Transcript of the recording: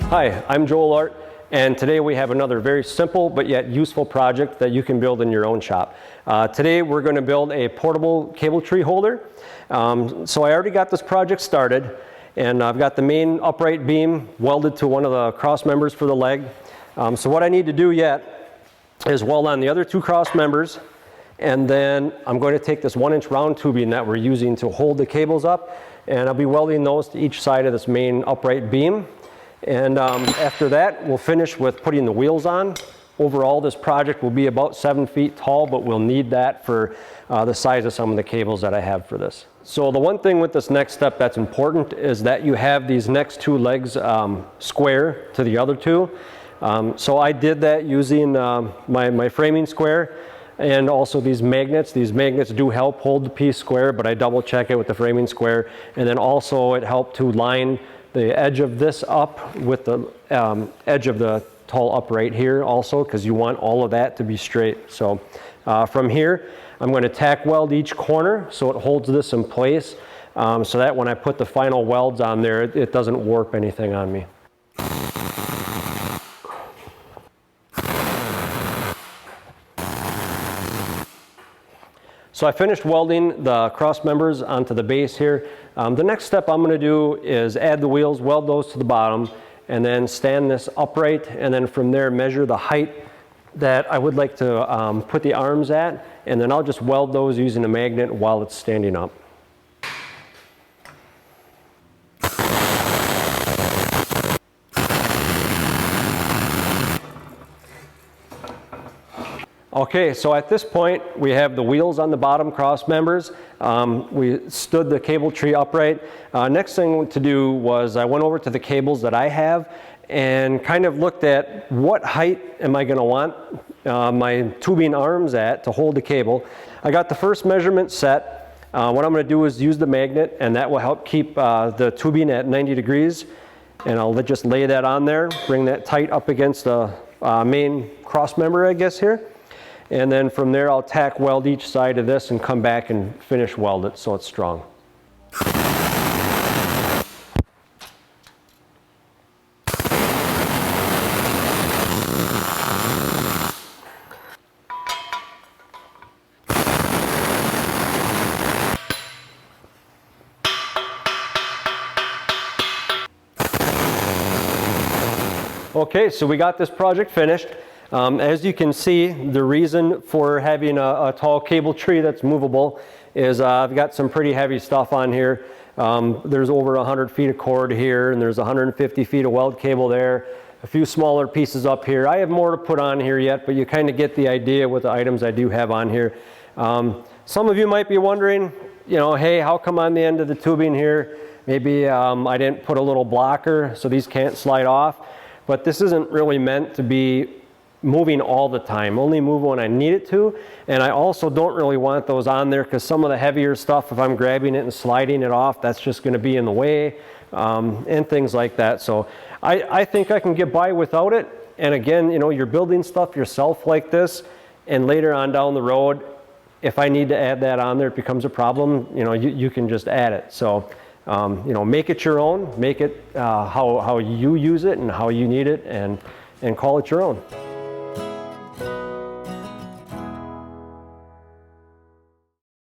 Hi, I'm Joel Art, and today we have another very simple but yet useful project that you can build in your own shop. Today we're going to build a portable cable tree holder. So I already got this project started, and I've got the main upright beam welded to one of the cross members for the leg. So what I need to do yet is weld on the other two cross members, and then I'm going to take this 1-inch round tubing that we're using to hold the cables up, and I'll be welding those to each side of this main upright beam. And after that, we'll finish with putting the wheels on. Overall, this project will be about 7 feet tall, but we'll need that for the size of some of the cables that I have for this. So the one thing with this next step that's important is that you have these next two legs square to the other two. So I did that using my framing square and also these magnets. These magnets do help hold the piece square, but I double check it with the framing square. And then also it helped to line the edge of this up with the edge of the tall upright here also, because you want all of that to be straight. So from here, I'm going to tack weld each corner so it holds this in place, so that when I put the final welds on there, it doesn't warp anything on me. So I finished welding the cross members onto the base here. The next step I'm going to do is add the wheels, weld those to the bottom, and then stand this upright, and then from there measure the height that I would like to put the arms at, and then I'll just weld those using a magnet while it's standing up. Okay, so at this point we have the wheels on the bottom cross members. We stood the cable tree upright. Next thing to do was I went over to the cables that I have and kind of looked at what height am I going to want my tubing arms at to hold the cable. I got the first measurement set. What I'm going to do is use the magnet, and that will help keep the tubing at 90 degrees. And I'll just lay that on there, bring that tight up against the main cross member, I guess, here. And then from there I'll tack weld each side of this and come back and finish weld it so it's strong. Okay, so we got this project finished. As you can see, the reason for having a tall cable tree that's movable is I've got some pretty heavy stuff on here. There's over 100 feet of cord here, and there's 150 feet of weld cable there, a few smaller pieces up here. I have more to put on here yet, but you kind of get the idea with the items I do have on here. Some of you might be wondering, you know, hey, how come on the end of the tubing here, maybe I didn't put a little blocker so these can't slide off. But this isn't really meant to be moving all the time, only move when I need it to. And I also don't really want those on there because some of the heavier stuff, if I'm grabbing it and sliding it off, that's just going to be in the way, and things like that. So I think I can get by without it. And again, you know, you're building stuff yourself like this, and later on down the road, if I need to add that on there, it becomes a problem, you know, you can just add it. So you know, make it your own, make it how you use it and how you need it, and call it your own.